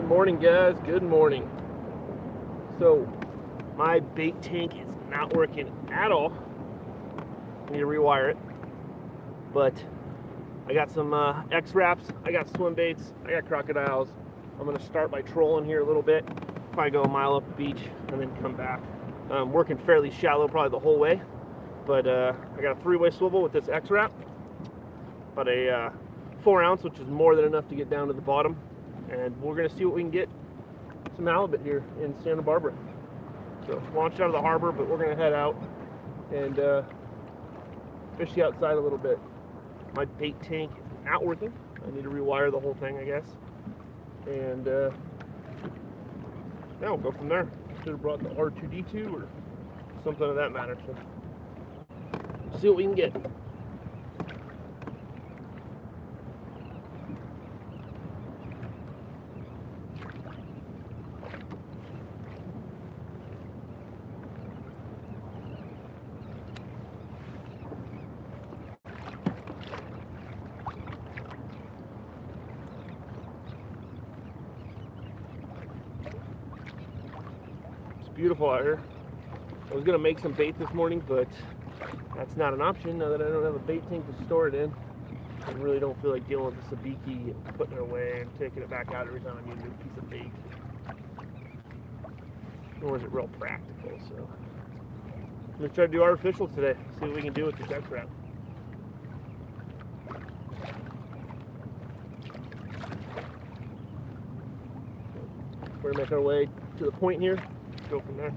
Good morning, guys. Good morning. So, my bait tank is not working at all. I need to rewire it. But I got some X-Wraps, I got swim baits, I got crocodiles. I'm going to start by trolling here a little bit. Probably go a mile up the beach and then come back. I'm working fairly shallow probably the whole way. But I got a 3-way swivel with this X-Wrap. About a 4 ounce, which is more than enough to get down to the bottom. And we're going to see what we can get some halibut here in Santa Barbara. So launched out of the harbor, but we're going to head out and fish the outside a little bit. My bait tank is not working. I need to rewire the whole thing, I guess. And yeah, we'll go from there. Should have brought the R2D2 or something of that matter. So see what we can get. Beautiful out here. I was gonna make some bait this morning, but that's not an option now that I don't have a bait tank to store it in. I really don't feel like dealing with the sabiki and putting it away and taking it back out every time I need a new piece of bait. Nor is it real practical, so I'm gonna try to do artificial today. See what we can do with this X-Wrap. We're gonna make our way to the point here. Go from there.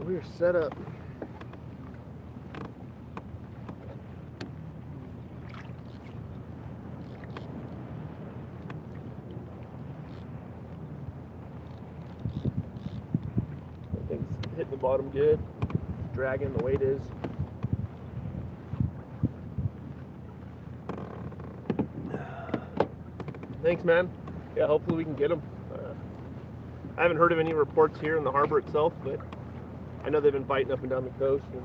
We're set up. Everything's hitting the bottom good. Dragging the way it is. Thanks, man. Yeah, hopefully we can get them. I haven't heard of any reports here in the harbor itself, but I know they've been biting up and down the coast, and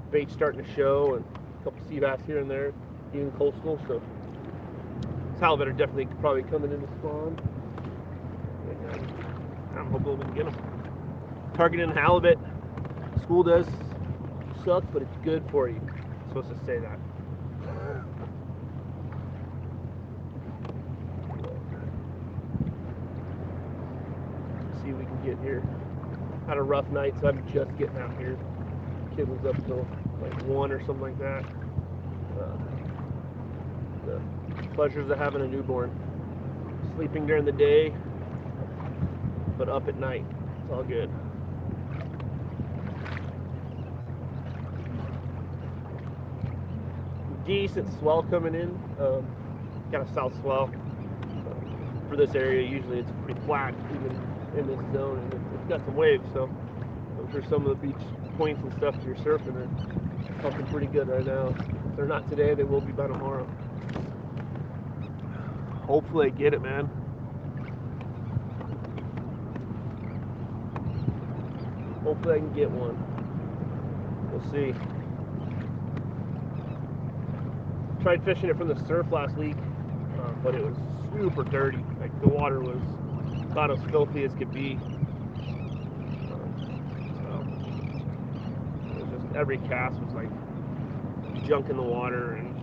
bait's starting to show, and a couple sea bass here and there, even coastal. So halibut are definitely probably coming in to spawn. And I'm hoping we can get them. Targeting halibut, school does suck, but it's good for you. I'm supposed to say that. Let's see what we can get here. Had a rough night, so I'm just getting out here. Kid was up till like 1 or something like that. The pleasures of having a newborn. Sleeping during the day, but up at night. It's all good. Decent swell coming in. Got a south swell. For this area, usually it's pretty flat, even in this zone, and it's got some waves, so I'm sure some of the beach points and stuff you're surfing are pumping pretty good right now. If they're not today, they will be by tomorrow. Hopefully I get it, man. Hopefully I can get one. We'll see. Tried fishing it from the surf last week, but it was super dirty. Like the water was about as filthy as could be. So it was just every cast was like junk in the water. And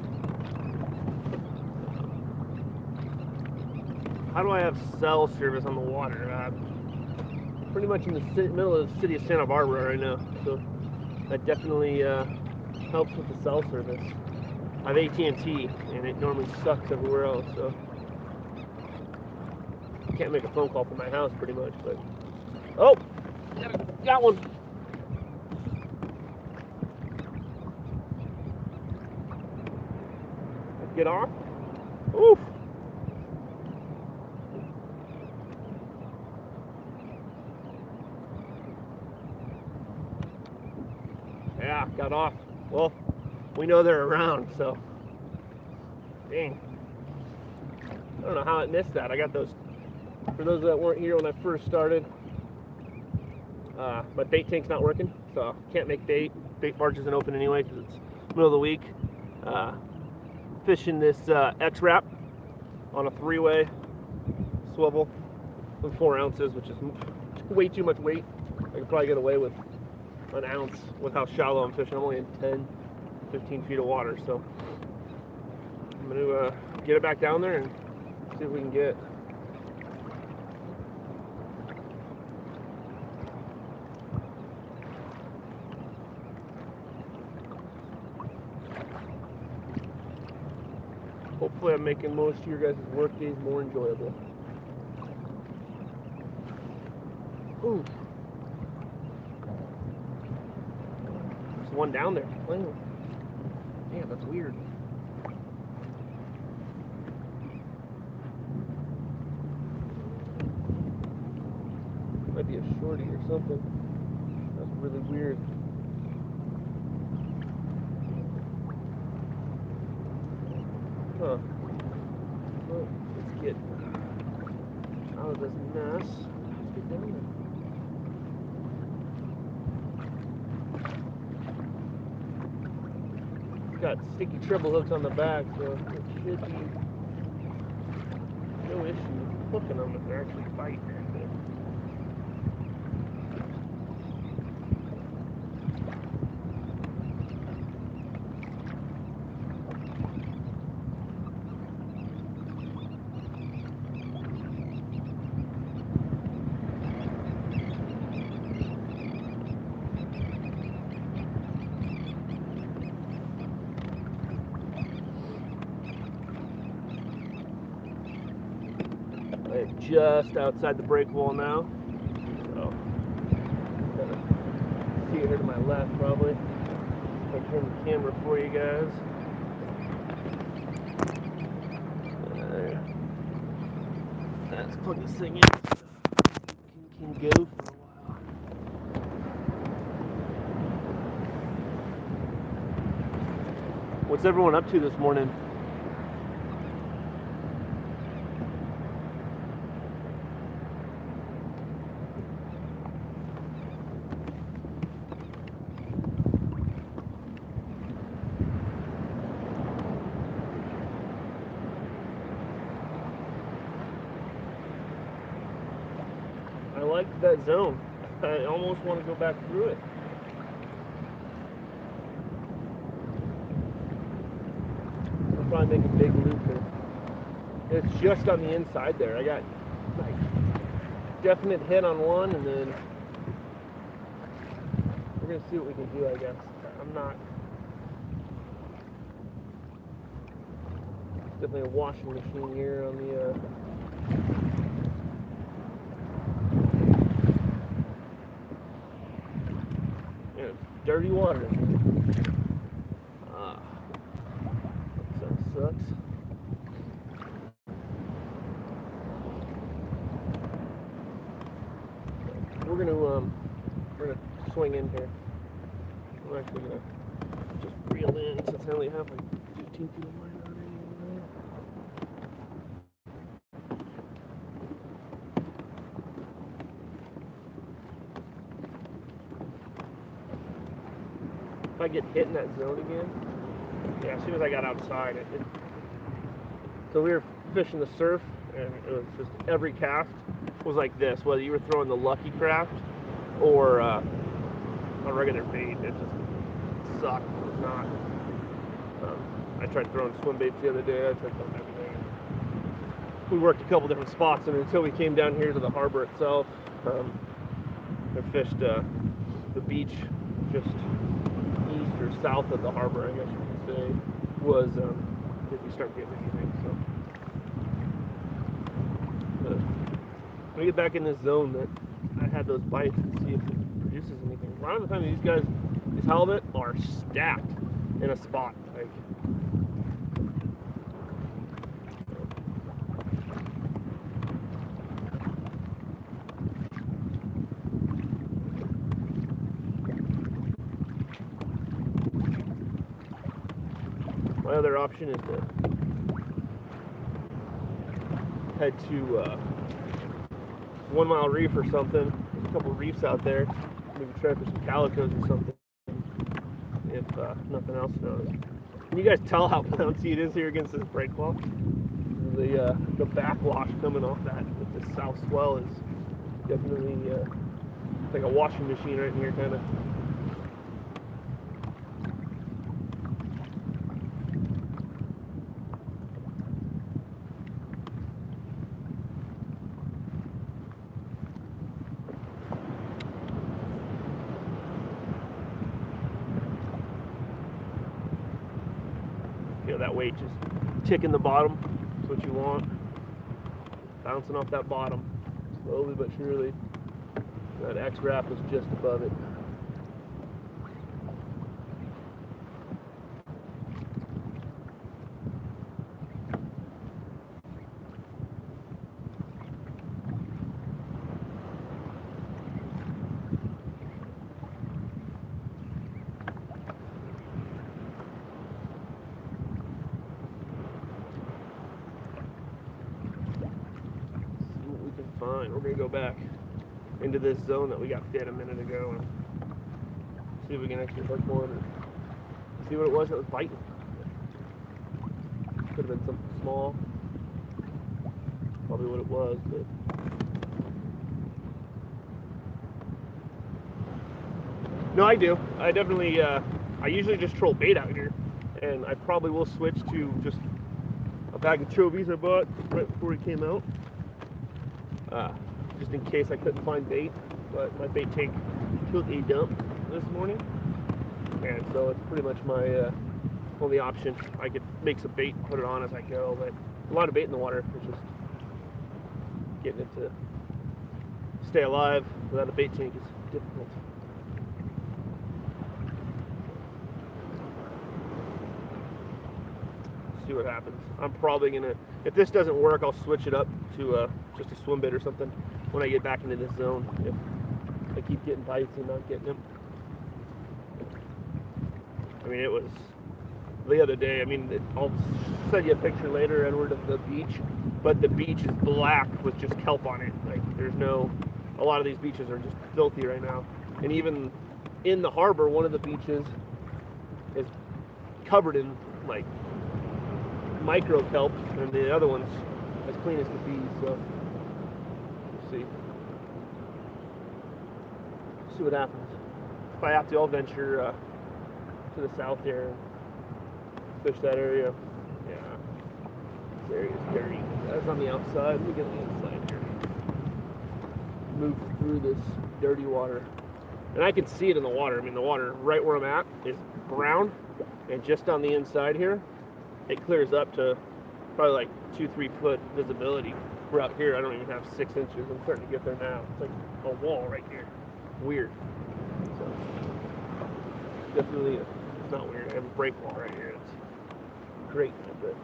how do I have cell service on the water? Pretty much in the middle of the city of Santa Barbara right now, so that definitely helps with the cell service. I have AT&T, and it normally sucks everywhere else, so I can't make a phone call from my house pretty much. But oh, got one. Get off. Oof. Yeah, got off. Well, we know they're around, so dang. I don't know how I missed that. I got those. For those that weren't here when I first started, my bait tank's not working, so can't make bait. Bait barge isn't open anyway because it's middle of the week. Fishing this X-Wrap on a 3-way swivel with 4 ounces, which is way too much weight. I could probably get away with an ounce with how shallow I'm fishing. I'm only in 10, 15 feet of water, so I'm going to get it back down there and see if we can get. Hopefully I'm making most of your guys' work days more enjoyable. Ooh. There's one down there. Oh. Yeah, that's weird. Might be a shorty or something. That's really weird. Huh. Well, let's get out of this mess. Let's get down there. It's got sticky treble hooks on the back, so it should be no issue hooking them if they're actually biting. I'm just outside the break wall now, so see it here to my left probably. I'll turn the camera for you guys. Let's plug this thing in. Can go for a while. What's everyone up to this morning? I like that zone. I almost want to go back through it. I'll probably make a big loop here. It's just on the inside there. I got like definite hit on one, and then we're gonna see what we can do. I guess I'm not. Definitely a washing machine here on the. Dirty water. That sucks. We're gonna swing in here. I'm actually gonna just reel in since I only have like 15 feet of line on If I get hit in that zone again, yeah, as soon as I got outside, so we were fishing the surf, and it was just every cast was like this, whether you were throwing the Lucky Craft or a regular bait. It just sucked. It was not. I tried throwing swim baits the other day. I tried throwing everything. We worked a couple different spots, and until we came down here to the harbor itself, I fished the beach just east or south of the harbor, I guess you could say, was if you start getting anything. So when we get back in this zone that I had those bites and see if it produces anything. A lot of the time these halibut are stacked in a spot. Like, My other option is to head to 1 Mile Reef or something. There's a couple reefs out there. Maybe try for some calicos or something, if nothing else knows. Can you guys tell how bouncy it is here against this break wall? The backwash coming off that with the south swell is definitely like a washing machine right here, kind of. Feel that weight just ticking the bottom. That's what you want. Bouncing off that bottom, slowly but surely. That X wrap is just above it. Fine, we're gonna go back into this zone that we got fit a minute ago and see if we can actually hook one and see what it was that was biting. Could have been something small, probably what it was, but no, I do. I definitely, I usually just troll bait out here, and I probably will switch to just a bag of chovies I bought right before he came out. Just in case I couldn't find bait, but my bait tank took a dump this morning, and so it's pretty much my only option. I could make some bait and put it on as I go, but a lot of bait in the water. It's just getting it to stay alive without a bait tank is difficult. See what happens. I'm probably gonna, if this doesn't work, I'll switch it up to just a swim bait or something when I get back into this zone. If I keep getting bites and not getting them. I mean, it was the other day. I mean, I'll send you a picture later, Edward, of the beach, but the beach is black with just kelp on it. Like, there's no, a lot of these beaches are just filthy right now. And even in the harbor, one of the beaches is covered in like micro kelp, and the other one's as clean as could be. So we'll see what happens. If I have to, I'll venture to the south here and fish that area. Yeah, this area is dirty. That's on the outside. Let me get on the inside here. Move through this dirty water, and I can see it in the water. I mean, the water right where I'm at is brown, and just on the inside here it clears up to probably like 2-3 foot visibility. We're out here, I don't even have 6 inches. I'm starting to get there now. It's like a wall right here. Weird. So definitely, it's not weird. I have a break wall right here. It's great, but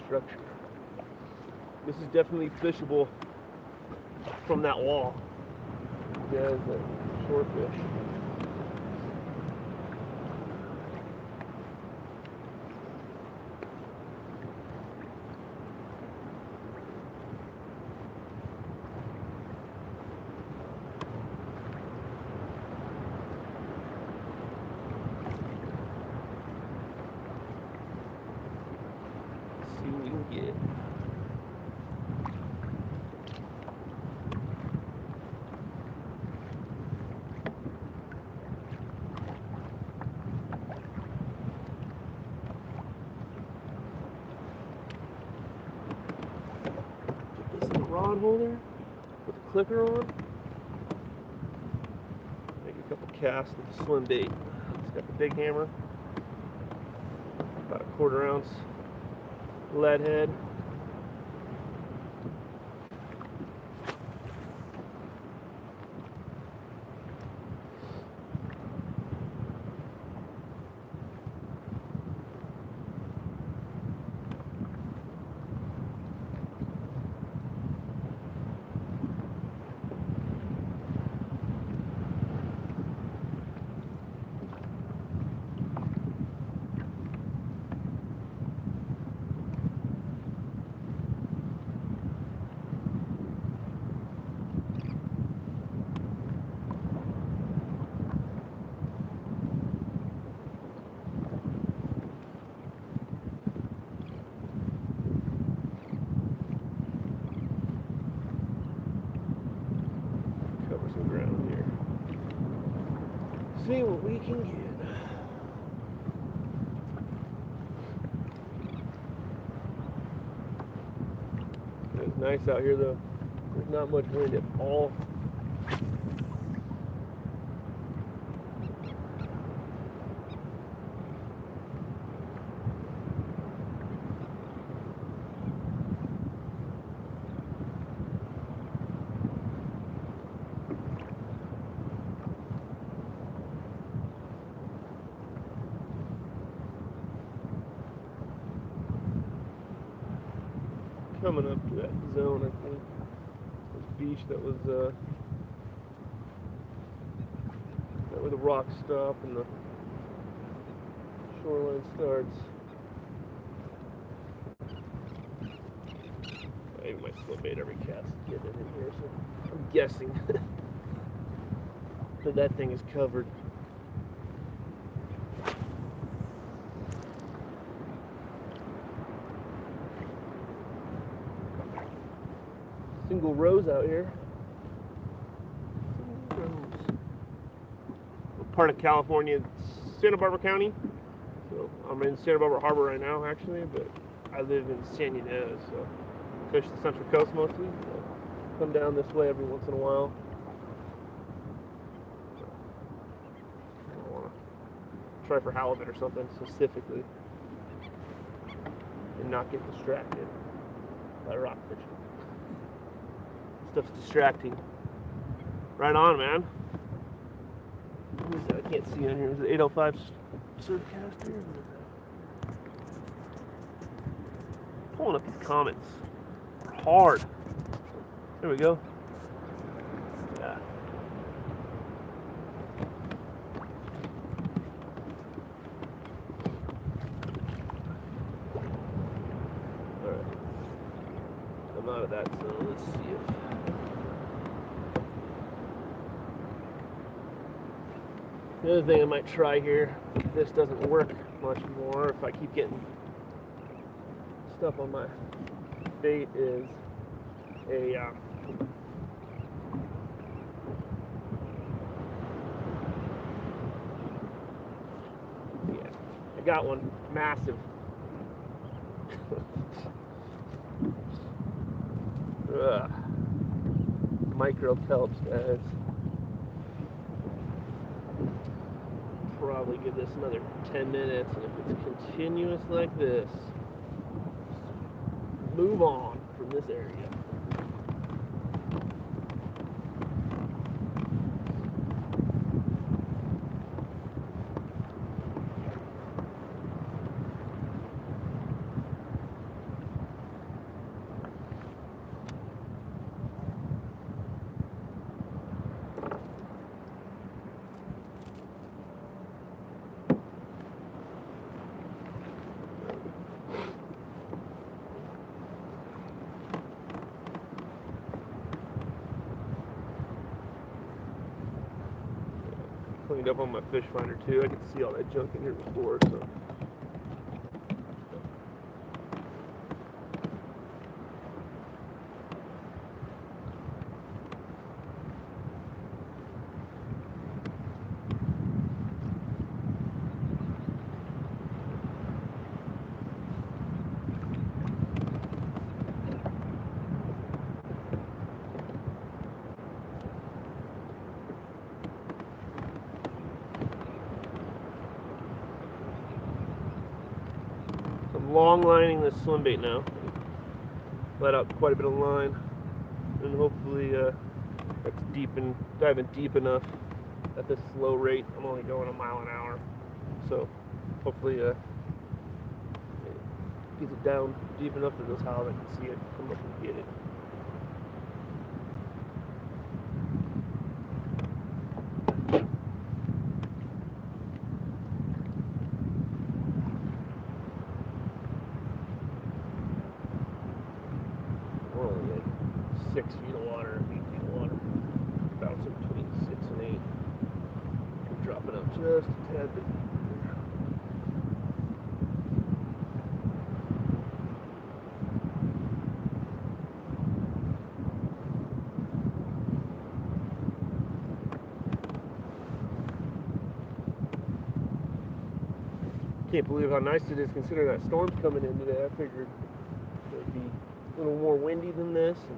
structure. This is definitely fishable from that wall. Yeah, it's a shore fish. See what we can get. Put this in the rod holder, put the clicker on, make a couple casts with the swim bait. It's got the big hammer, about a 1/4 ounce lead head. some ground here. See what we can get. It's nice out here though. There's not much wind at all. Coming up to that zone, I think. This beach that was where the rocks stop and the shoreline starts. I even might swim bait every cast getting in here, so I'm guessing that thing is covered. Single rows out here. Single rows. We're part of California, Santa Barbara County. So I'm in Santa Barbara Harbor right now, actually, but I live in San Ynez, so fish the Central Coast mostly. So come down this way every once in a while. I want to try for halibut or something specifically, and not get distracted by rock fishing. Stuff's distracting. Right on, man. What is that? I can't see on here. Is it 805 Surfcaster? Pulling up these comments. They're hard. There we go. Yeah. Alright. I'm out of that zone. Let's see if the other thing I might try here, if this doesn't work much more, if I keep getting stuff on my bait, is a yeah, I got one massive. Micro kelps, guys. Probably give this another 10 minutes, and if it's continuous like this, move on from this area. Cleaned up on my fish finder too. I could see all that junk in here before, so. I'm long lining this swim bait now. Let out quite a bit of line, and hopefully that's diving deep enough at this slow rate. I'm only going a mile an hour, so hopefully it gets it down deep enough that those halibut can see it, come up and get it. We're only like 6 feet of water, 8 feet of water, bouncing between 6 and 8. We're dropping up just a tad bit. Can't believe how nice it is considering that storm's coming in today. I figured it would be a little more windy than this. And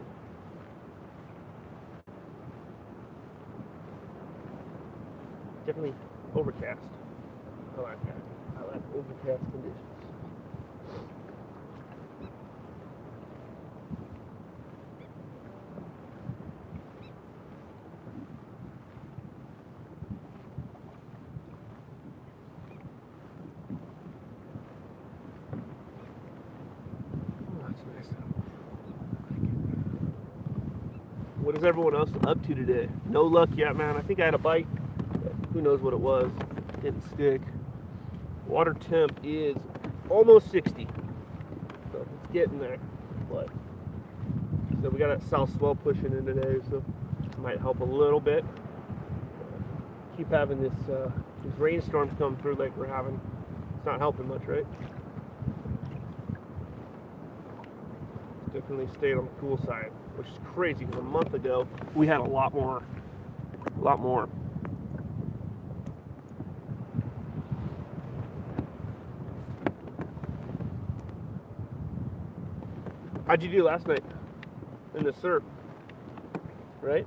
definitely overcast. I like that. I like overcast conditions. What is everyone else up to today? No luck yet, man. I think I had a bite. Who knows what it was? Didn't stick. Water temp is almost 60. So it's getting there. But so we got that south swell pushing in today, so it might help a little bit. Keep having these rainstorms come through like we're having. It's not helping much, right? Definitely stayed on the cool side, which is crazy because a month ago we had a lot more. How'd you do last night in the surf? Right?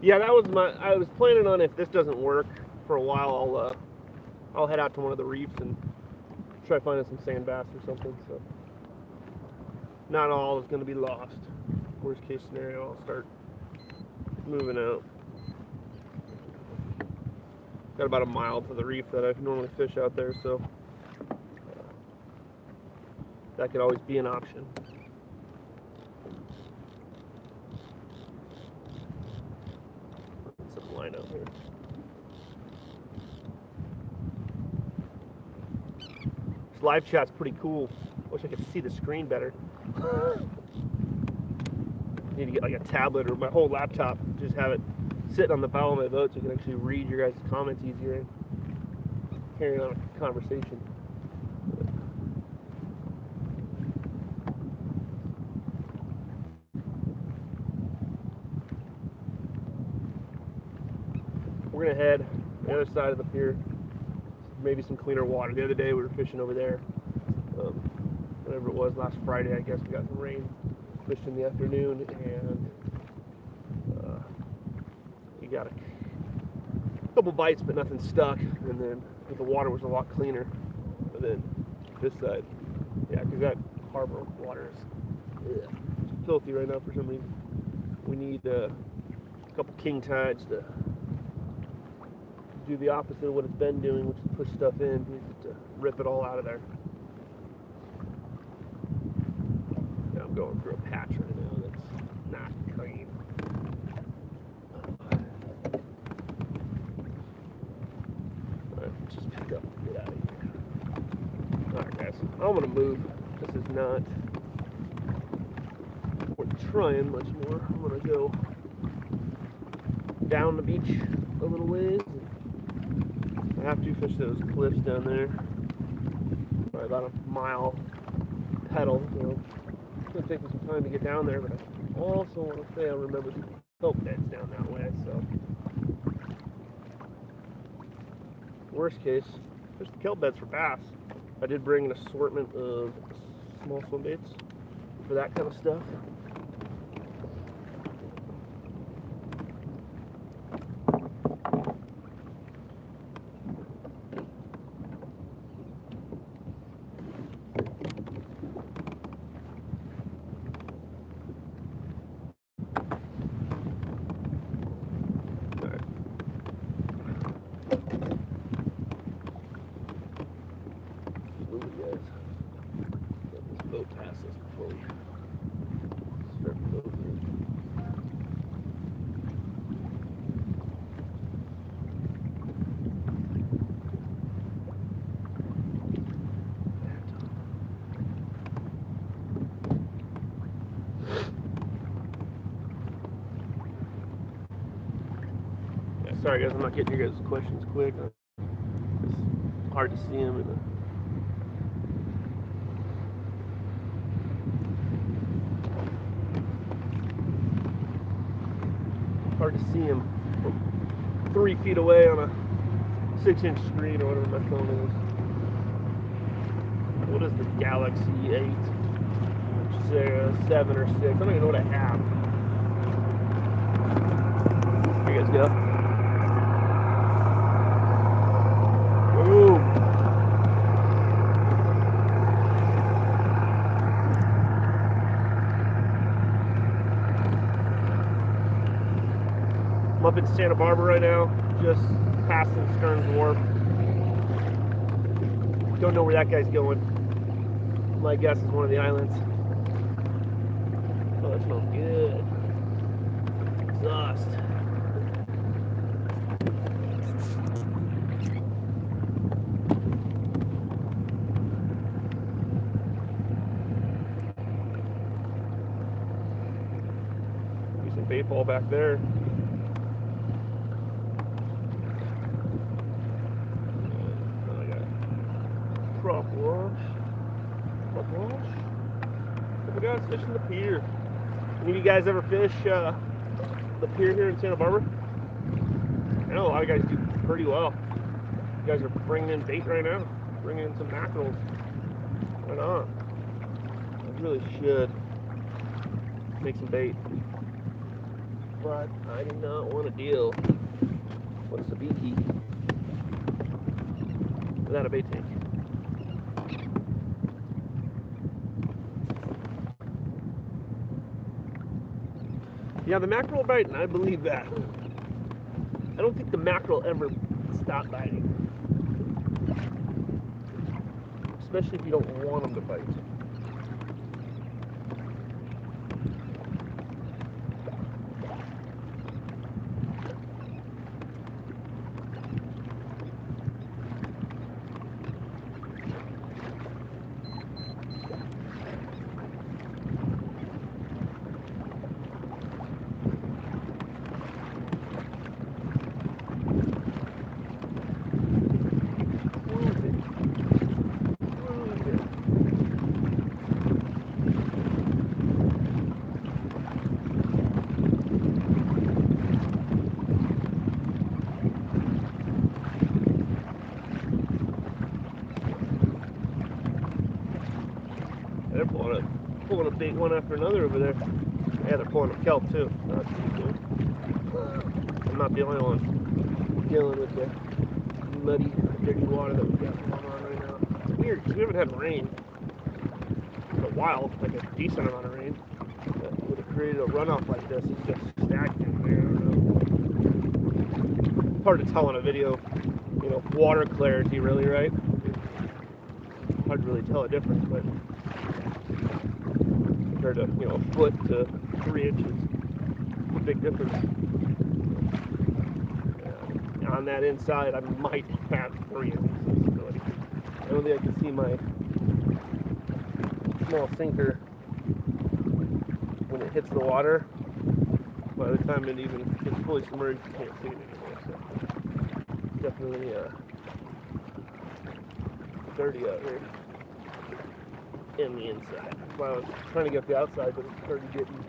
Yeah, that was I was planning on, if this doesn't work for a while, I'll head out to one of the reefs and try finding some sand bass or something. So not all is going to be lost. Worst case scenario, I'll start moving out. Got about a mile to the reef that I normally fish out there, so that could always be an option. Some line out here. This live chat's pretty cool. Wish I could see the screen better. Need to get like a tablet or my whole laptop. Just have it sitting on the bow of my boat so you can actually read your guys' comments easier and carry on a conversation. We're gonna head the other side of the pier. Maybe some cleaner water. The other day we were fishing over there. Whatever it was, last Friday, I guess we got some rain. Fished in the afternoon, and we got a couple bites, but nothing stuck. And then the water was a lot cleaner than this side. Yeah, because that harbor water is filthy right now for some reason. We need a couple king tides to do the opposite of what it's been doing, which is push stuff in. We need to rip it all out of there. Yeah, I'm going through a patch right now that's not clean. Alright, just pick up and get out of here. Alright guys, I'm gonna move. This is not worth trying much more. I'm gonna go down the beach a little ways. I have to fish those cliffs down there. Probably about a mile pedal, so it's going to take me some time to get down there, but I also want to say I remember the kelp beds down that way, so worst case, fish the kelp beds for bass. I did bring an assortment of small swim baits for that kind of stuff. Sorry guys, I'm not getting your guys' questions quick. It's hard to see them in hard to see him from 3 feet away on a 6-inch screen or whatever my phone is. What is the Galaxy 8? 7 or 6. I don't even know what I have. Here you guys go. Ooh. I'm up in Santa Barbara right now, just passing Stearns Wharf. Don't know where that guy's going. My guess is one of the islands. Oh, that smells good. Exhaust. There's some bait ball back there. Prop wash. Prop wash. Couple guys fishing the pier. Any of you guys ever fish the pier here in Santa Barbara? I know a lot of guys do pretty well. You guys are bringing in bait right now. Bringing in some mackerels. Why not? I really should make some bait. But I do not want to deal with sabiki without a bait tank. Yeah, the mackerel biting, I believe that. I don't think the mackerel ever stop biting. Especially if you don't want them to bite. They're pulling a big one after another over there. Yeah, they're pulling a kelp too. That's pretty good. I'm not the only one dealing with the muddy, dirty water that we've got going on right now. It's weird because we haven't had rain for a while, like a decent amount of rain. That would have created a runoff like this. It's just stagnant there. I don't know. Hard to tell on a video, you know, water clarity really, right? Hard to really tell a difference, but compared to, you know, a foot to 3 inches, a big difference. On that inside, I might have 3 inches of visibility. I don't think I can see my small sinker when it hits the water. By the time it even gets fully submerged, you can't see it anymore. So definitely dirty out here in the inside. That's why I was trying to get the outside, but it started getting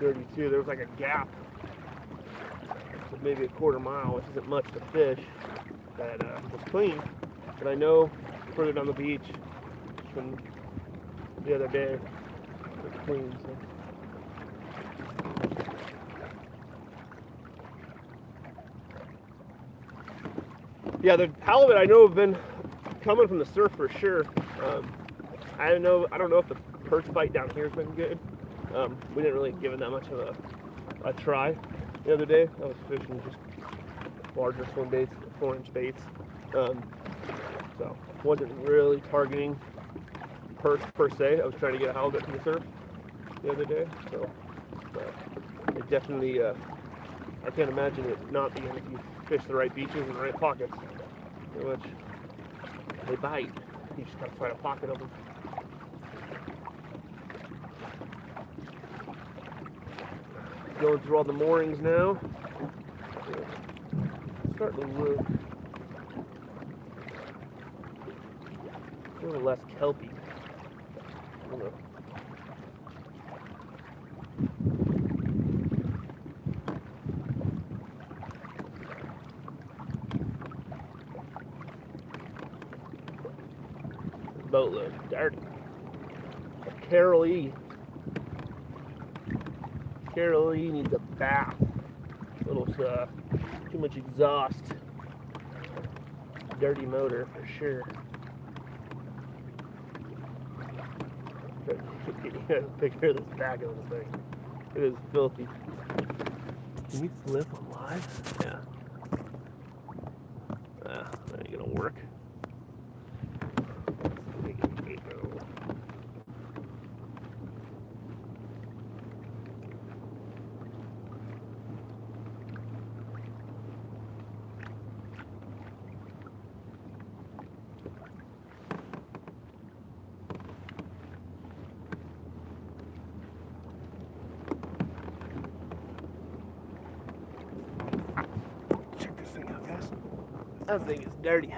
dirty too. There was like a gap, so maybe a quarter mile, which isn't much to fish, that was clean. But I know further down the beach from the other day, it's clean. So. Yeah, the halibut I know have been coming from the surf for sure. I don't know if the perch bite down here has been good. We didn't really give it that much of a try the other day. I was fishing just larger swim baits, 4-inch baits. So wasn't really targeting perch per se. I was trying to get a halibut from the surf the other day. So it definitely, I can't imagine it not being if you fish the right beaches and the right pockets, in which they bite. You just gotta find a pocket of them. Going through all the moorings now. It's starting to look a little less kelpy. I don't know. boatload. Dirty. Carol E. Carol E needs a bath. A little too much exhaust. Dirty motor for sure. You gotta take care of this back of this thing. It is filthy. Can you flip on live? Yeah. That ain't gonna work. Check this thing out, guys. That thing is dirty.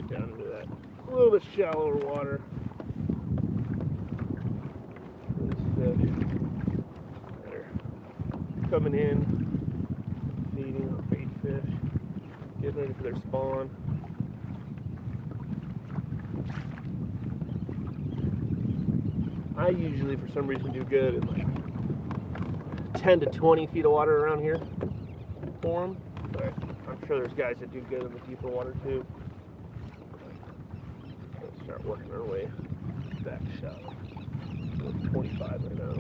Down into that a little bit shallower water. These fish that are coming in, feeding on bait fish, getting ready for their spawn. I usually, for some reason, do good in like 10 to 20 feet of water around here for them, but I'm sure there's guys that do good in the deeper water too. Start working our way back shallow. 25 right now.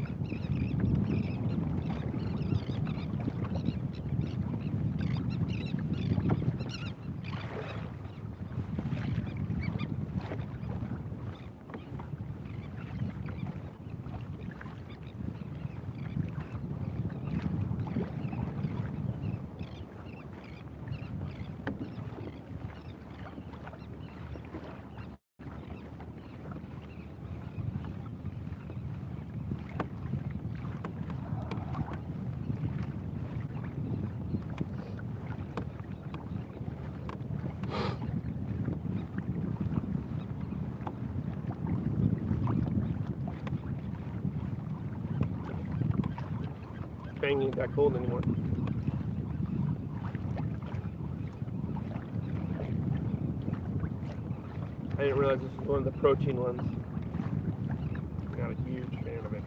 Bang ain't that cold anymore. I didn't realize this was one of the protein ones. Not a huge fan of it.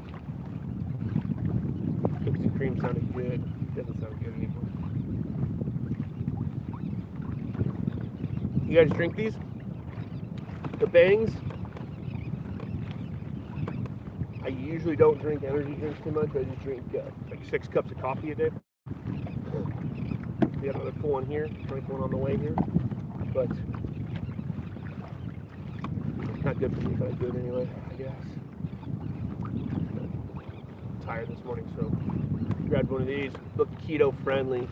Cookies and cream sounded good. Doesn't sound good anymore. You guys drink these? The Bangs? I usually don't drink energy drinks too much. I just drink like 6 cups of coffee a day. We got another full one here. Drink one on the way here. But it's not good for me, but I do it anyway, I guess. I'm tired this morning, so grabbed one of these. Look keto friendly.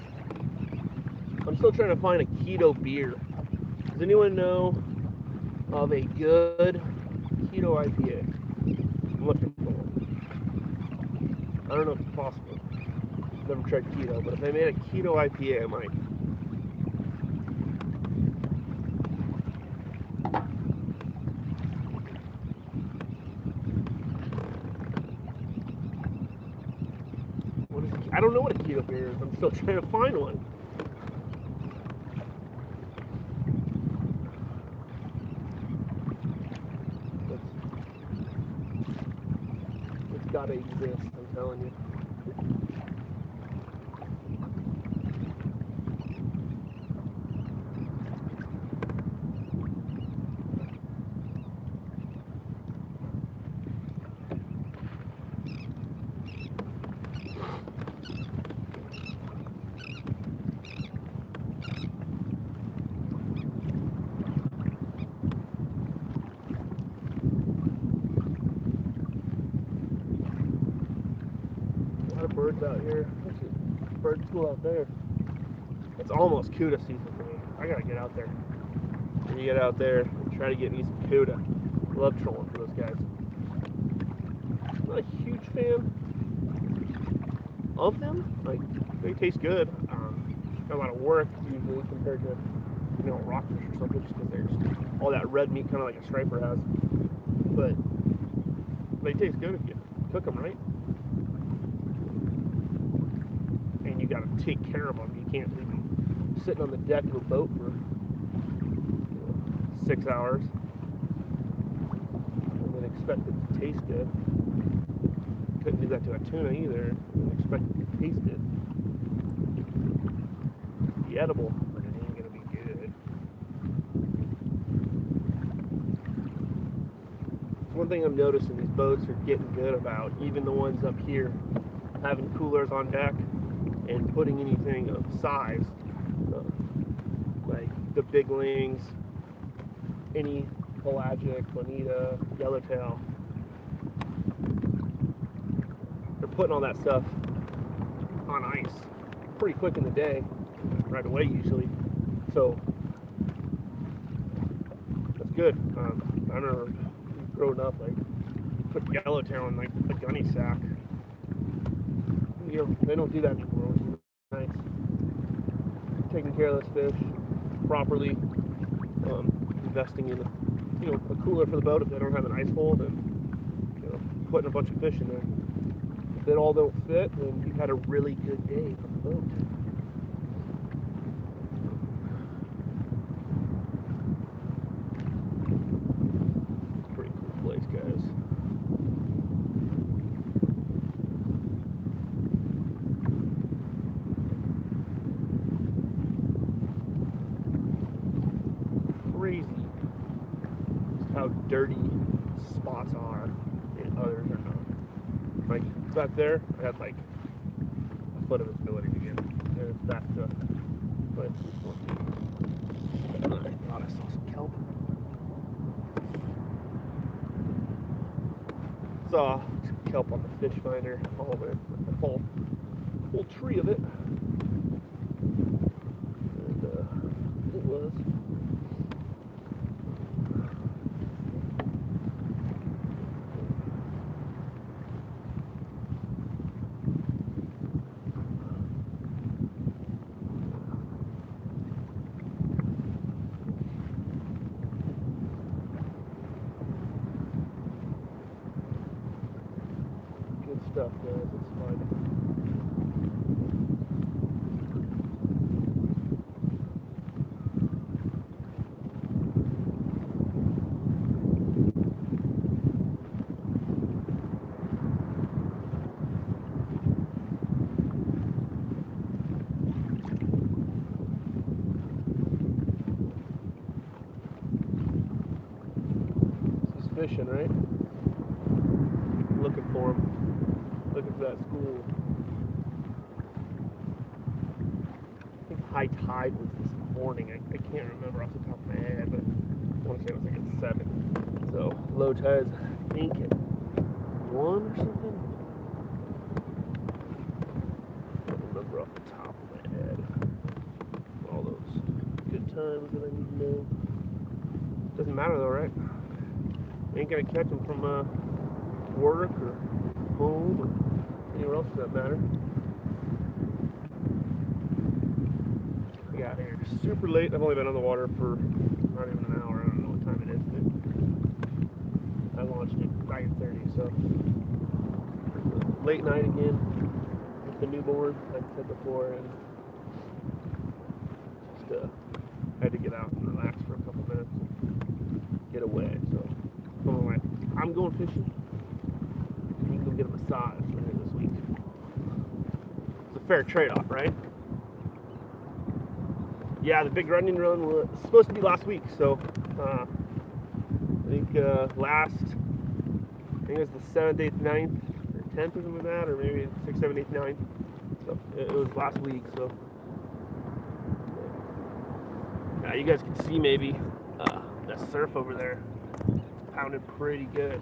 I'm still trying to find a keto beer. Does anyone know of a good keto IPA? I'm looking for one. I don't know if it's possible. Never tried keto, but if they made a keto IPA, I might. What is I don't know what a keto beer is. I'm still trying to find one. It's gotta exist, I'm telling you. lot of birds out here. There's a bird school out there. It's almost CUDA season for me. I gotta get out there. You get out there and try to get me some CUDA. Love trolling for those guys. I'm not a huge fan of them. Like, they taste good. Got a lot of work usually compared to, you know, rockfish or something, just because there's all that red meat, kind of like a striper has. But they taste good if you cook them right. And you got to take care of them. You can't leave them sitting on the deck of a boat for 6 hours and then expect it to taste good. Couldn't do that to a tuna either and expect it to taste good. Be edible, but it ain't gonna be good. One thing I'm noticing, these boats are getting good about, even the ones up here, having coolers on deck and putting anything of size, like the big lings, any pelagic, bonita, yellowtail. They're putting all that stuff on ice pretty quick in the day, right away usually. So that's good. I remember growing up, like, put yellowtail in like a gunny sack. You know, they don't do that anymore, which is nice. Taking care of those fish properly, investing in, you know, a cooler for the boat if they don't have an ice hole, then, you know, putting a bunch of fish in there. If they all don't fit, then you've had a really good day on the boat. Pretty cool place, guys. Crazy just how dirty spots are and others are not. Like back there, I had like a foot of visibility again. And it's back to, but I thought I saw some kelp. Saw some kelp on the fish finder, all of it, the whole tree of it. And it was. Good stuff, guys. It's fun. This is fishing, right? Looking for them. Looking for that school. I think high tide was this morning. I can't remember off the top of my head, but I want to say it was like at 7. So low tide's, I think, at 1 or something. I don't remember off the top of my head. All those good times that I need to know. Doesn't matter though, right? Ain't gonna catch them from work or home or anywhere else for that matter. I got here super late. I've only been on the water for not even an hour. I don't know what time it is, but I launched at 9:30, so late night again with the newborn, like I said before, and just had to get out and relax for a couple minutes and get away. So I'm going fishing. You can go get a massage later this week. It's a fair trade-off, right? Yeah, the big running run was supposed to be last week, so I think it was the 7th, 8th, 9th, or 10th or something like that, or maybe 6th, 7th, 8th, 9th. So it was last week, so yeah, you guys can see maybe that surf over there pounded pretty good.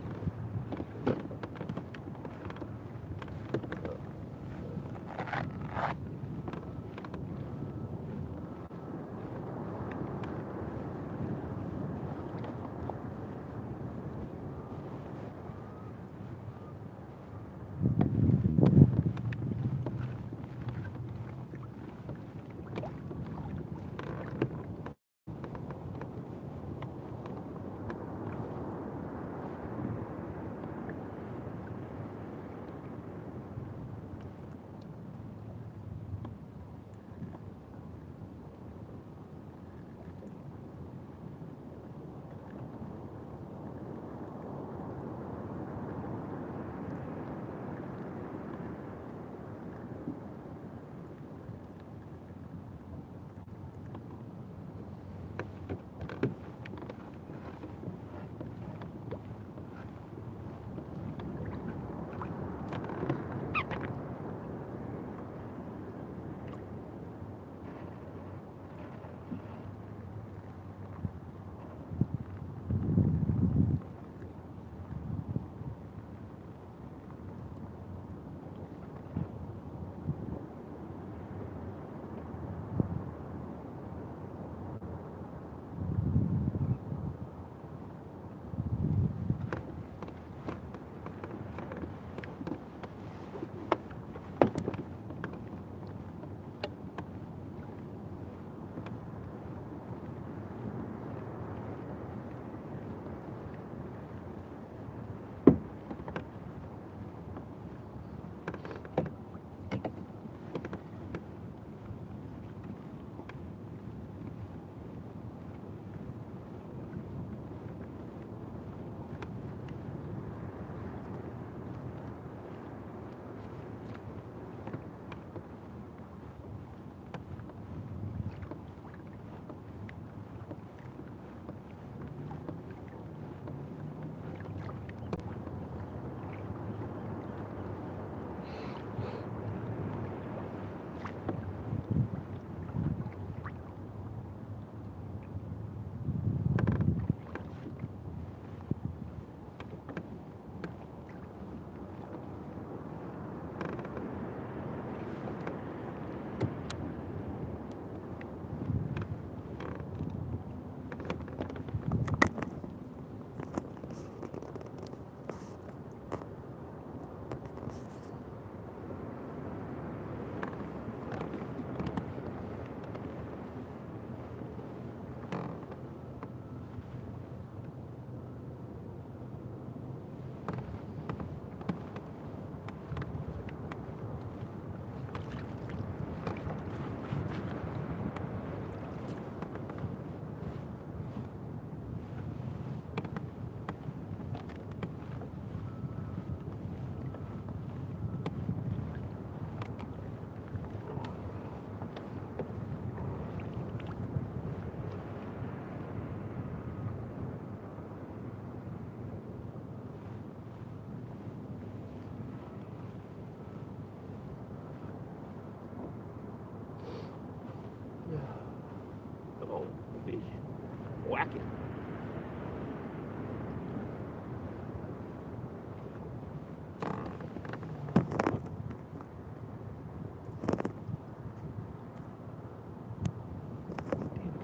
packing.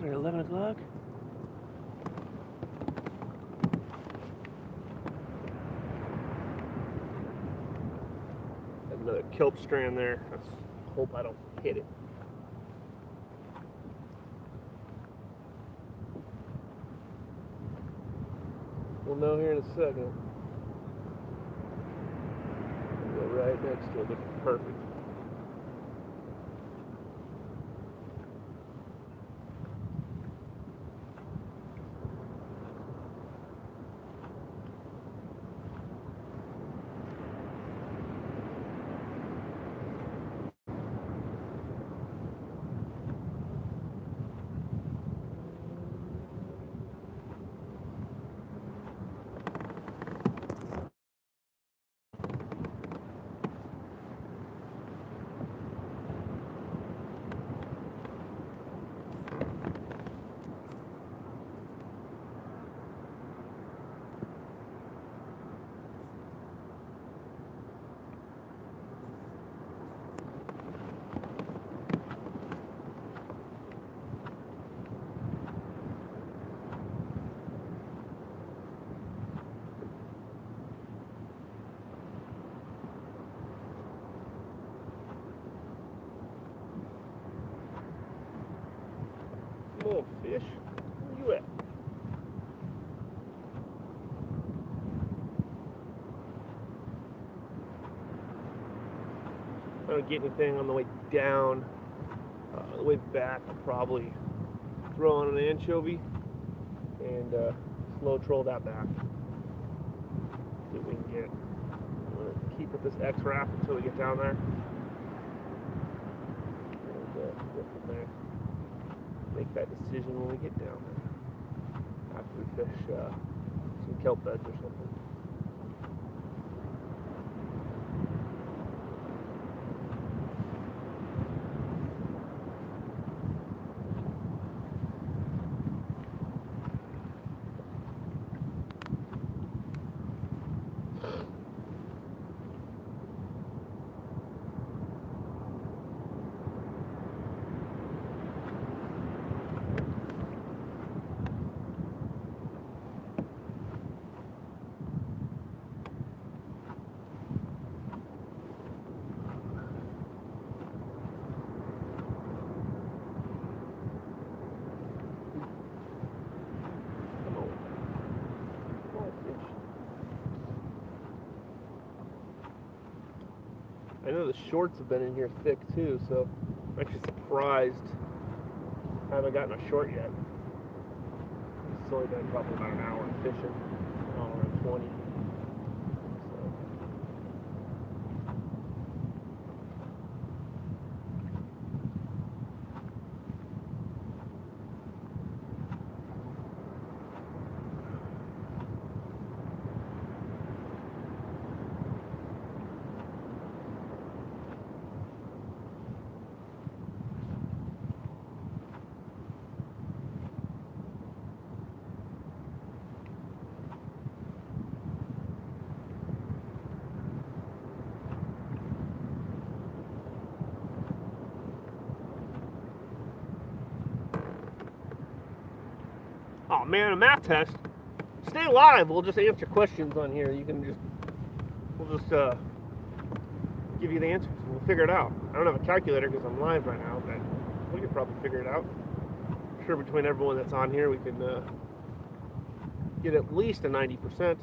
Damn, it's 11 o'clock. Another kelp strand there. Let's hope I don't hit it. We'll know here in a second. Go right next to it. Looks perfect. Little fish, where you at? I don't get anything on the way down. The way back, I'll probably throw on an anchovy and slow troll that back. See what we can get. I'm going to keep with this X wrap until we get down there. And go from there. Make that decision when we get down there. After we fish some kelp beds or something. I know the shorts have been in here thick too, so I'm actually surprised I haven't gotten a short yet. It's only been probably about an hour of fishing, around 20. Oh man, a math test. Stay live. We'll just answer questions on here. We'll just give you the answers. We'll figure it out. I don't have a calculator because I'm live right now, but we could probably figure it out. I'm sure between everyone that's on here, we can get at least a 90%.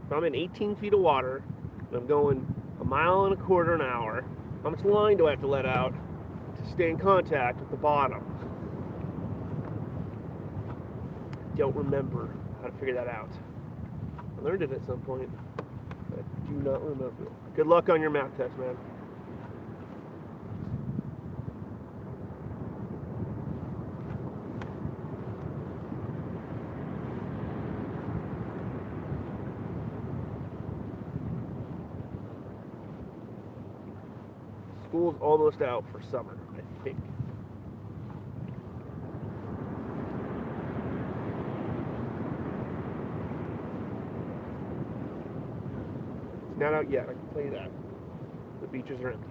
If I'm in 18 feet of water and I'm going 1.25 miles an hour, how much line do I have to let out to stay in contact with the bottom? Don't remember how to figure that out. I learned it at some point, but I do not remember. Good luck on your math test, man. School's almost out for summer, I think. Not out yet, I can tell you that. The beaches are empty.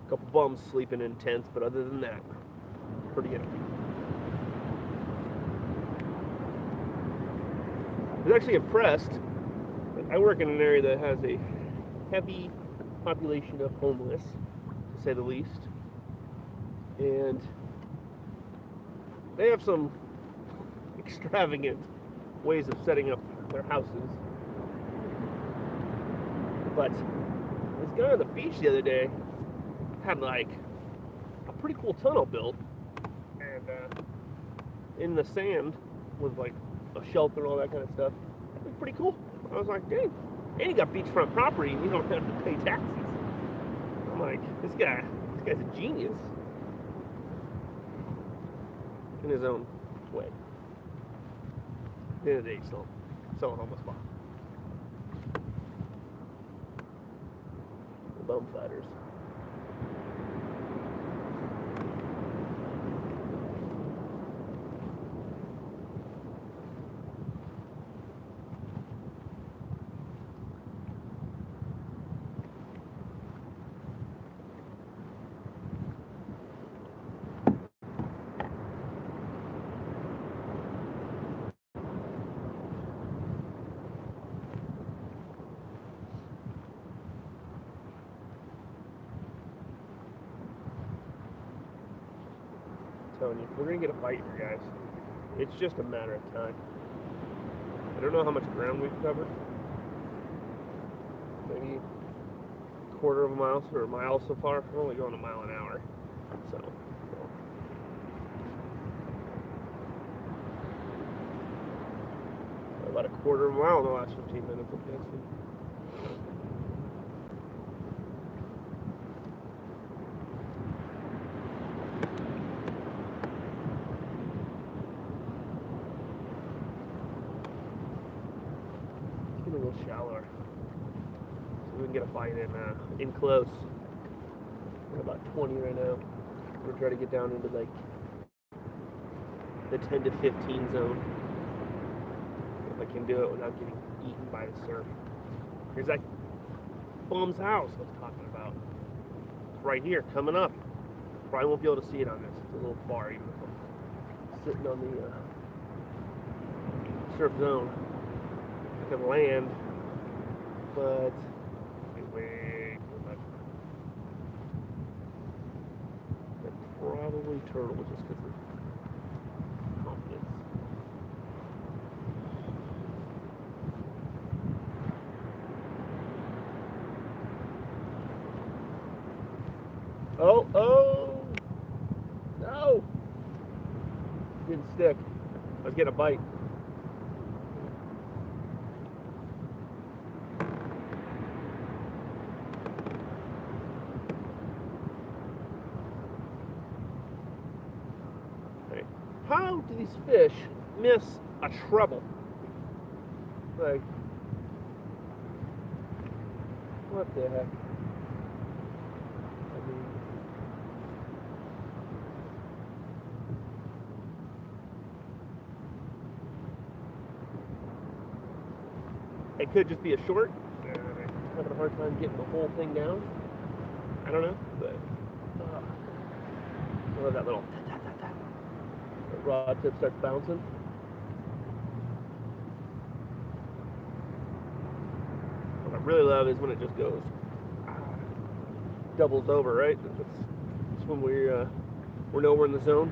A couple bums sleeping in tents, but other than that, pretty empty. I was actually impressed. I work in an area that has a heavy population of homeless, to say the least. And they have some extravagant ways of setting up their houses. But this guy on the beach the other day had like a pretty cool tunnel built, and in the sand was like a shelter and all that kind of stuff. It was pretty cool. I was like, dang, and he got beachfront property and you don't have to pay taxes. I'm like, this guy's a genius in his own way. At the end of the day, still a homeless bomb. The bum fighters. Telling you, we're gonna get a fight here, guys. It's just a matter of time. I don't know how much ground we've covered. Maybe a quarter of a mile or a mile so far. We're only going a mile an hour, so. About a quarter of a mile in the last 15 minutes, I'm guessing. A little shallower, so we can get a bite in close. We're about 20 right now. We're gonna try to get down into like the 10 to 15 zone if I can do it without getting eaten by the surf. Here's that bum's house I was talking about. It's right here, coming up. Probably won't be able to see it on this. It's a little far, even if I'm sitting on the surf zone. I can land, but way too much. And probably turtle just because of confidence. Oh, no! Didn't stick. I was getting a bite. How do these fish miss a treble? Like, what the heck? I mean, it could just be a short. I'm having a hard time getting the whole thing down. I don't know, but I love that little tap. The rod tip starts bouncing. What I really love is when it just goes doubles over, right? That's when we're nowhere in the zone.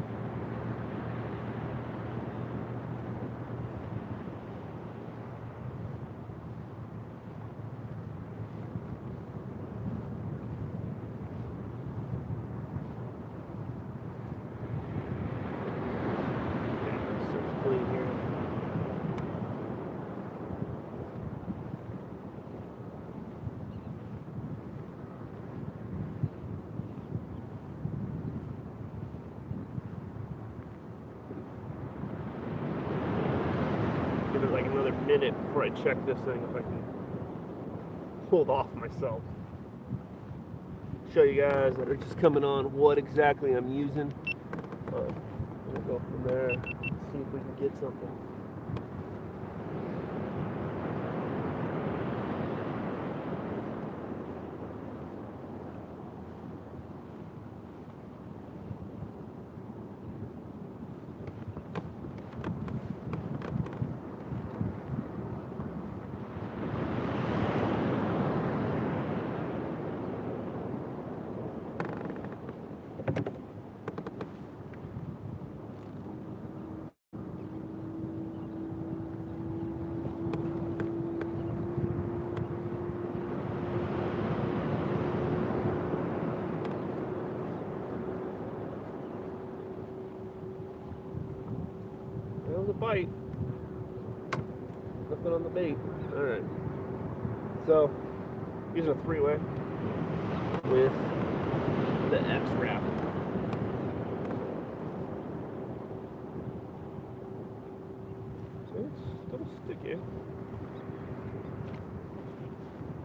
Give it like another minute before I check this thing if I can hold off myself. Show you guys that are just coming on what exactly I'm using. We'll go from there, see if we can get something. bite. Nothing on the bait. Alright. So, using a 3-way with the X-Wrap. So it's still sticky.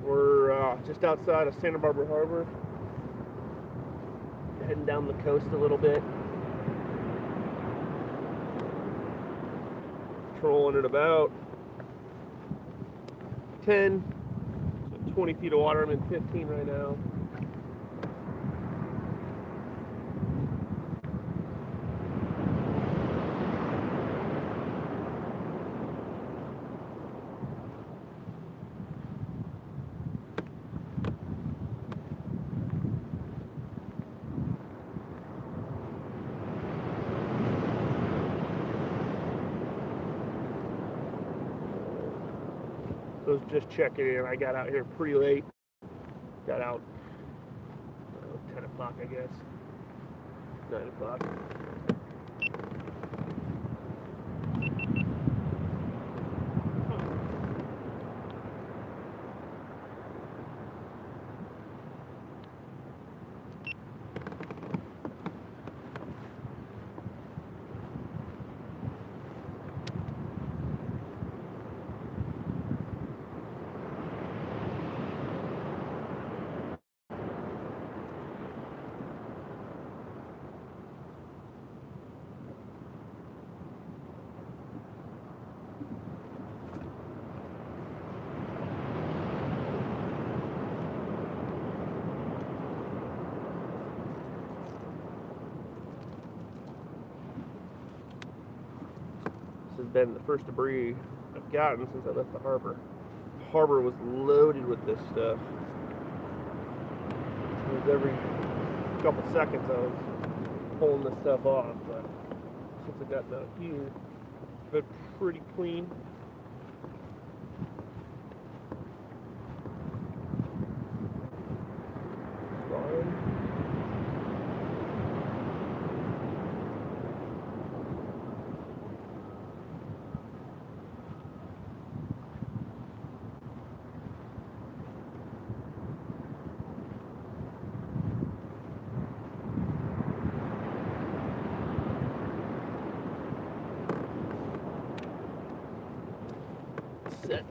We're just outside of Santa Barbara Harbor. Heading down the coast a little bit. Trolling at about 10 to 20 feet of water. I'm in 15 right now. I was just checking in. I got out here pretty late. Got out 10 o'clock, I guess. 9 o'clock. This has been the first debris I've gotten since I left the harbor. The harbor was loaded with this stuff. It was every couple seconds I was pulling this stuff off, but since I got down here, it's been pretty clean. Set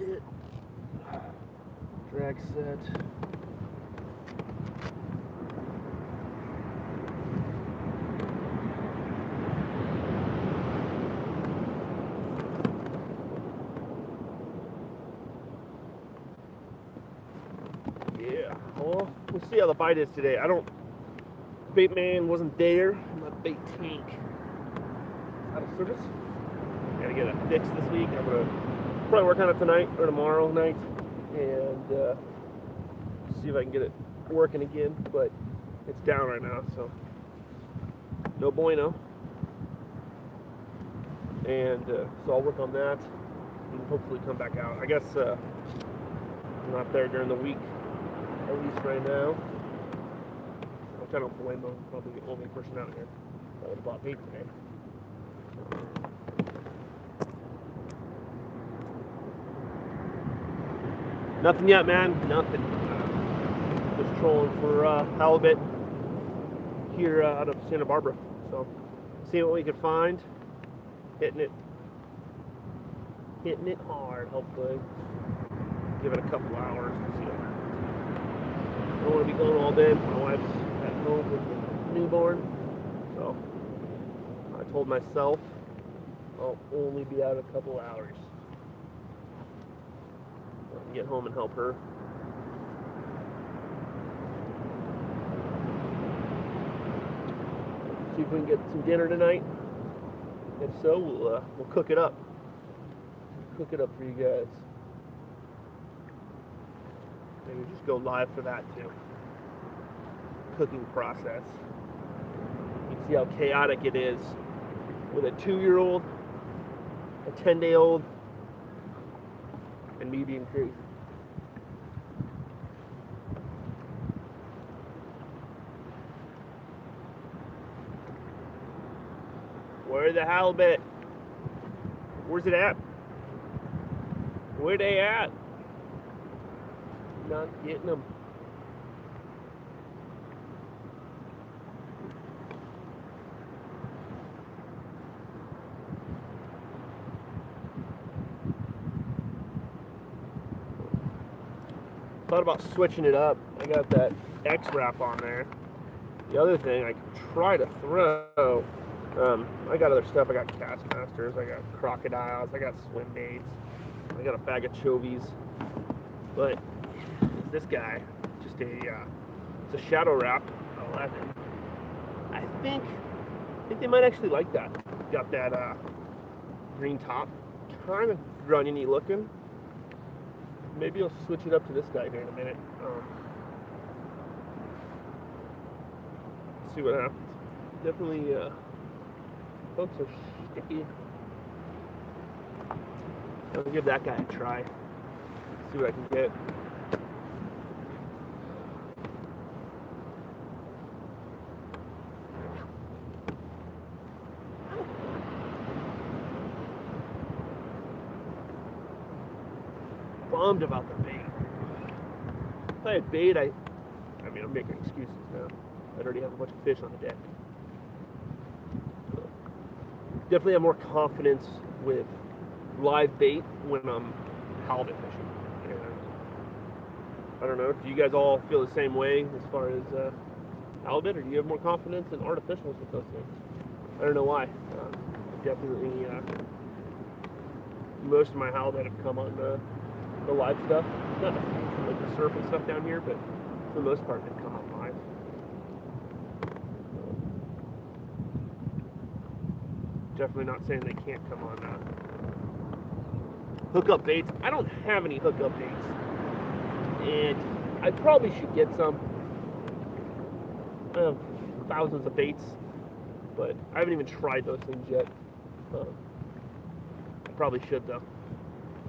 it. Drag set. Yeah. Well, we'll see how the bite is today. Bait man wasn't there. My bait tank out of service. Gotta get it fixed this week. I'm gonna probably work on it tonight or tomorrow night and see if I can get it working again, but it's down right now, so no bueno. And so I'll work on that and hopefully come back out. I guess I'm not there during the week, at least right now, which I don't blame them. I'm probably the only person out here that would have bought bait today. Nothing yet, man. Nothing. Just trolling for halibut here out of Santa Barbara. So, seeing what we can find. Hitting it hard, hopefully. Give it a couple hours and see what happens. I don't want to be going all day. My wife's at home with the newborn. So, I told myself I'll only be out a couple hours. Get home and help her. See if we can get some dinner tonight. If so, we'll cook it up. Cook it up for you guys. Maybe just go live for that too. Cooking process. You can see how chaotic it is with a 2-year-old, a 10-day-old, and me being crazy. Where's the halibut? Where's it at? Where they at? Not getting them. Thought about switching it up. I got that X wrap on there. The other thing I could try to throw, I got other stuff. I got cast masters, I got crocodiles, I got swim baits, I got a bag of chovies. But this guy, just it's a shadow wrap 11. I think they might actually like that. Got that green top, kind of runny looking. Maybe I'll switch it up to this guy here in a minute. See what happens. Definitely, hooks are sticky. I'll give that guy a try. See what I can get. Bummed about the bait. If I had bait, I mean, I'm making excuses now. I'd already have a bunch of fish on the deck. So, definitely have more confidence with live bait when I'm halibut fishing. And I don't know, do you guys all feel the same way as far as halibut, or do you have more confidence in artificials with those things? I don't know why. Definitely, most of my halibut have come on the live stuff. Not from like the surf and stuff down here, but for the most part, they've come on live. Definitely not saying they can't come on hookup baits. I don't have any hookup baits, and I probably should get some. I have thousands of baits, but I haven't even tried those things yet. I probably should though.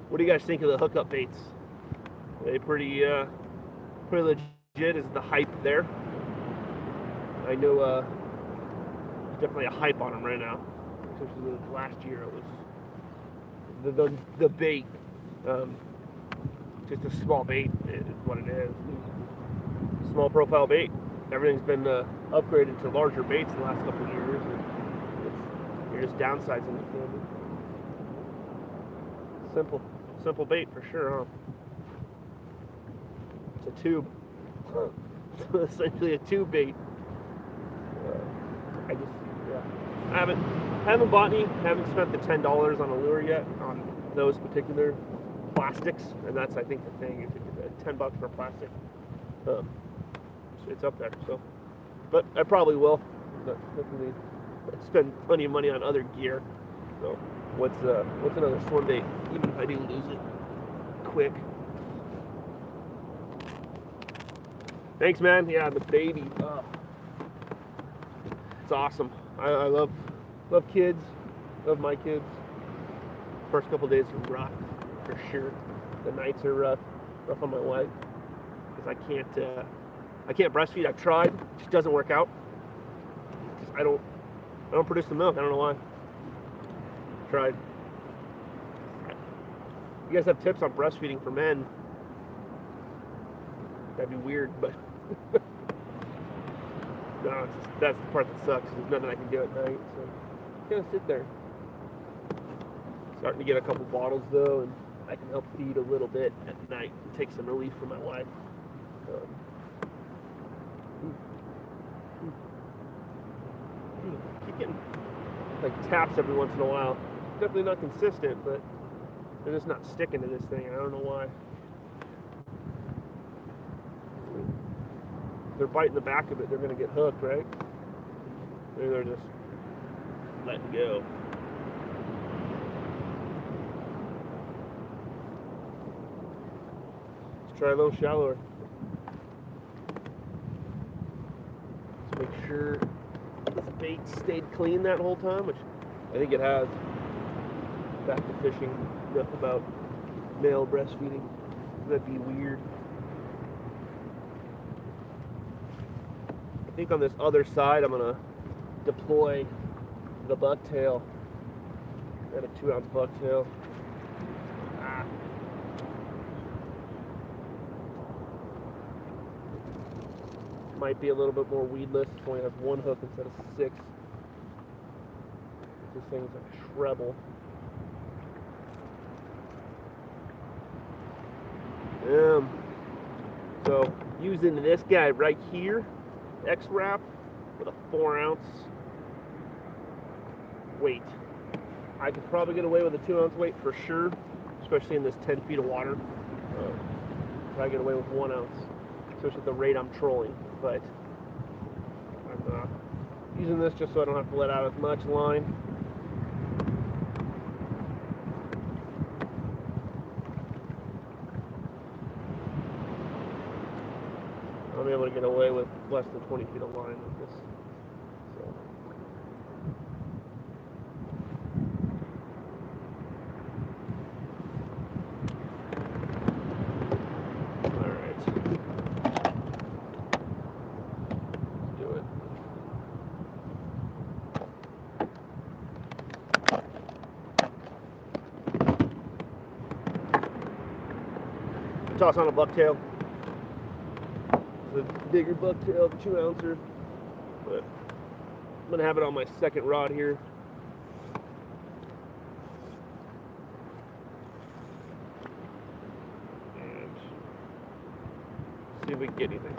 What do you guys think of the hookup baits? Are they pretty legit? Is the hype there? I know definitely a hype on them right now. Especially last year, it was the bait. Just a small bait is what it is. Small profile bait. Everything's been upgraded to larger baits the last couple of years. And you're just downsizing the family. Simple bait for sure, huh? It's a tube. It's essentially a tube bait. I haven't bought any. Haven't spent the $10 on a lure yet on those particular plastics, and that's I think the thing. Is $10 for plastic. It's up there. So, but I probably will. Definitely spend plenty of money on other gear. So. What's another swim bait? Even if I do lose it quick. Thanks, man. Yeah, the baby. It's awesome. I love kids. Love my kids. First couple days are rough, for sure. The nights are rough on my wife because I can't breastfeed. I've tried. It just doesn't work out. I don't produce the milk. I don't know why. Tried. You guys have tips on breastfeeding for men? That'd be weird, but no, that's the part that sucks. There's nothing I can do at night, so I'm gonna sit there. Starting to get a couple bottles though, and I can help feed a little bit at night. Take some relief from my wife. Keep getting like taps every once in a while. Definitely not consistent, but they're just not sticking to this thing, and I don't know why. If they're biting the back of it, they're going to get hooked, right? Maybe they're just letting go. Let's try a little shallower. Let's make sure this bait stayed clean that whole time, which I think it has. Back to fishing, enough about male breastfeeding. That'd be weird. I think on this other side I'm gonna deploy the bucktail Got a 2-ounce bucktail. Ah. Might be a little bit more weedless. It only has 1 hook instead of 6. This thing's a treble. So using this guy right here, X-Wrap, with a 4-ounce weight. I could probably get away with a 2-ounce weight for sure, especially in this 10 feet of water. I get away with 1 ounce, especially at the rate I'm trolling. But I'm using this just so I don't have to let out as much line. I'll be able to get away with less than 20 feet of line with this. So. All right. Let's do it. Toss on a bucktail. The bigger bucktail, 2-ouncer, but I'm gonna have it on my second rod here. And see if we can get anything.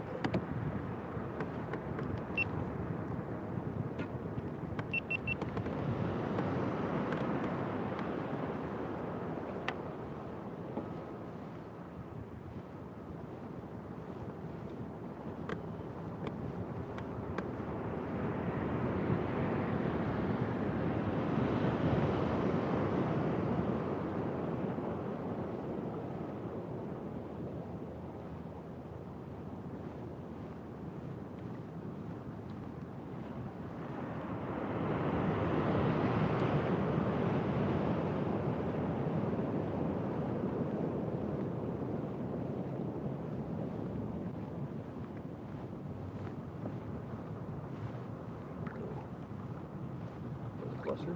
Cluster.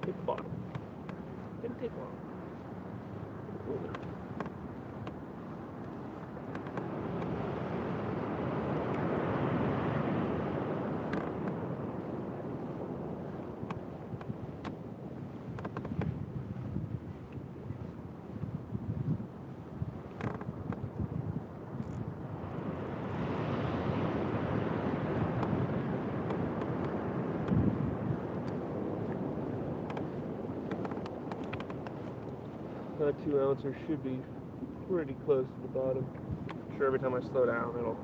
Hit the bottom. Didn't take long. That 2-ouncer should be pretty close to the bottom. I'm sure every time I slow down, it'll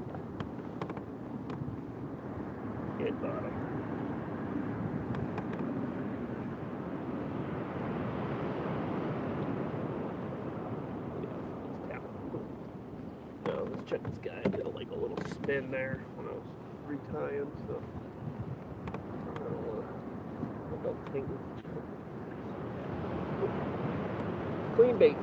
hit bottom. Yeah, now let's check this guy. I did like a little spin there when I was retying, so I don't want to tangle. Clean bait.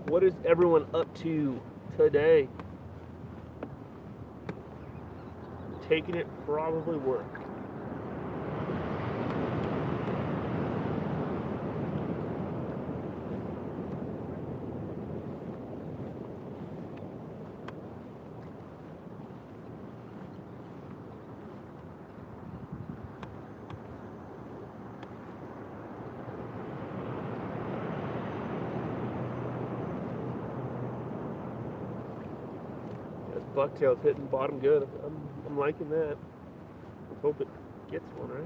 What is everyone up to today? Taking it probably work. Bucktail's hitting bottom good. I'm liking that. Let's hope it gets one, right?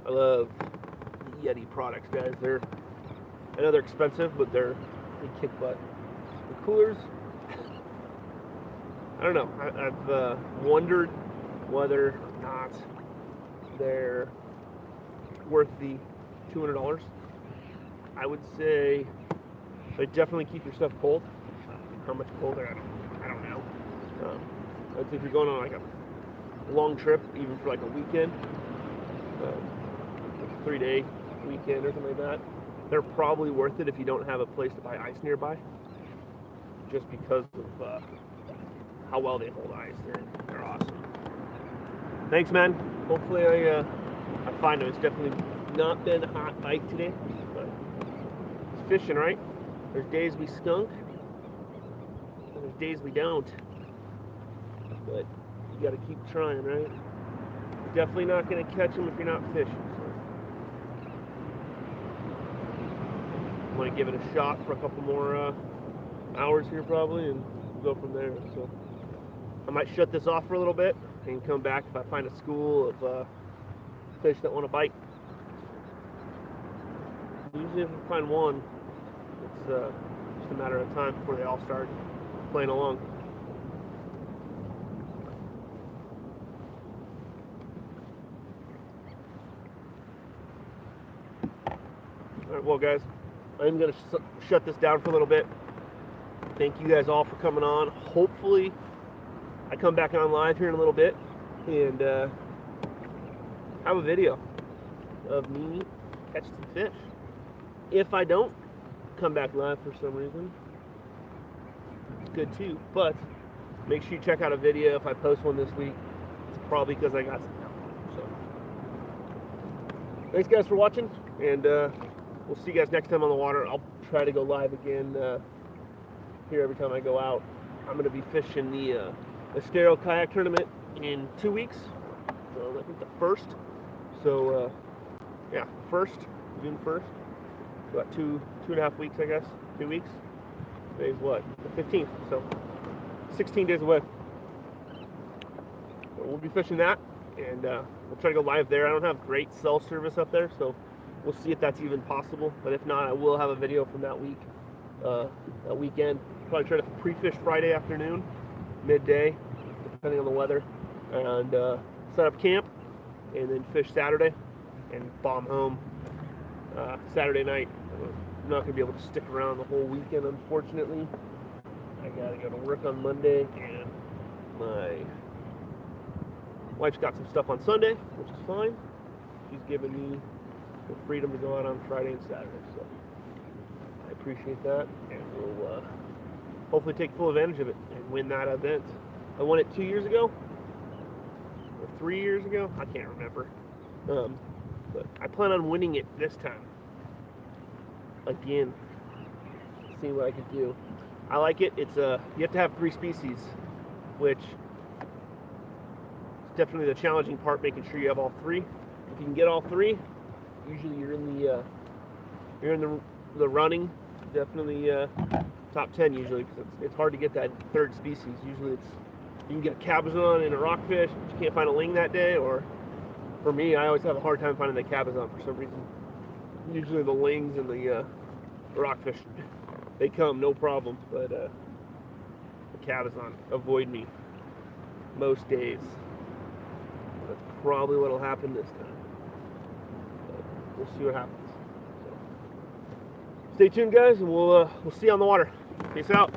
I love the Yeti products, guys. I know they're expensive, but they kick butt. The coolers, I don't know. I've wondered whether or not they're worth the $200. I would say they definitely keep your stuff cold. How much colder? I don't know. I'd say if you're going on like a long trip, even for like a weekend, 3-day weekend or something like that, they're probably worth it if you don't have a place to buy ice nearby, just because of how well they hold ice. They're awesome. Thanks, man. Hopefully I find them. It's definitely not been a hot bite today, but it's fishing, right? There's days we skunk, and there's days we don't, but you got to keep trying, right? You're definitely not going to catch them if you're not fishing. I'm going to give it a shot for a couple more hours here probably, and go from there. So I might shut this off for a little bit and come back if I find a school of fish that want to bite. Usually if I find one, it's just a matter of time before they all start playing along. Alright, well guys, I'm going to shut this down for a little bit. Thank you guys all for coming on. Hopefully I come back on live here in a little bit and have a video of me catching some fish. If I don't come back live for some reason, it's good too. But make sure you check out a video if I post one this week. It's probably because I got some. So thanks guys for watching, and we'll see you guys next time on the water. I'll try to go live again here every time I go out. I'm going to be fishing the Estero Kayak tournament in 2 weeks. So I think the 1st. So yeah, June 1st. about two and a half weeks, I guess. 2 weeks. Today's what? The 15th. So 16 days away. So we'll be fishing that, and we'll try to go live there. I don't have great cell service up there, so we'll see if that's even possible. But if not, I will have a video from that week, that weekend. Probably try to pre-fish Friday afternoon, midday, depending on the weather, and set up camp, and then fish Saturday, and bomb home Saturday night. I'm not going to be able to stick around the whole weekend, unfortunately. I got to go to work on Monday, and my wife's got some stuff on Sunday, which is fine. She's given me the freedom to go out on Friday and Saturday, so I appreciate that, and we'll hopefully take full advantage of it and win that event. I won it 2 years ago, or 3 years ago, I can't remember, but I plan on winning it this time, again, seeing what I could do. I like it. It's you have to have 3 species, which is definitely the challenging part, making sure you have all 3. If you can get all 3, usually you're in the running, definitely top 10 usually, because it's hard to get that 3rd species. Usually you can get a cabezon and a rockfish, but you can't find a ling that day, or for me, I always have a hard time finding the cabezon for some reason. Usually the lings and the rockfish, they come no problem, but the cabezon avoid me most days. That's probably what will happen this time. But we'll see what happens. So, stay tuned, guys, and we'll see you on the water. Peace out.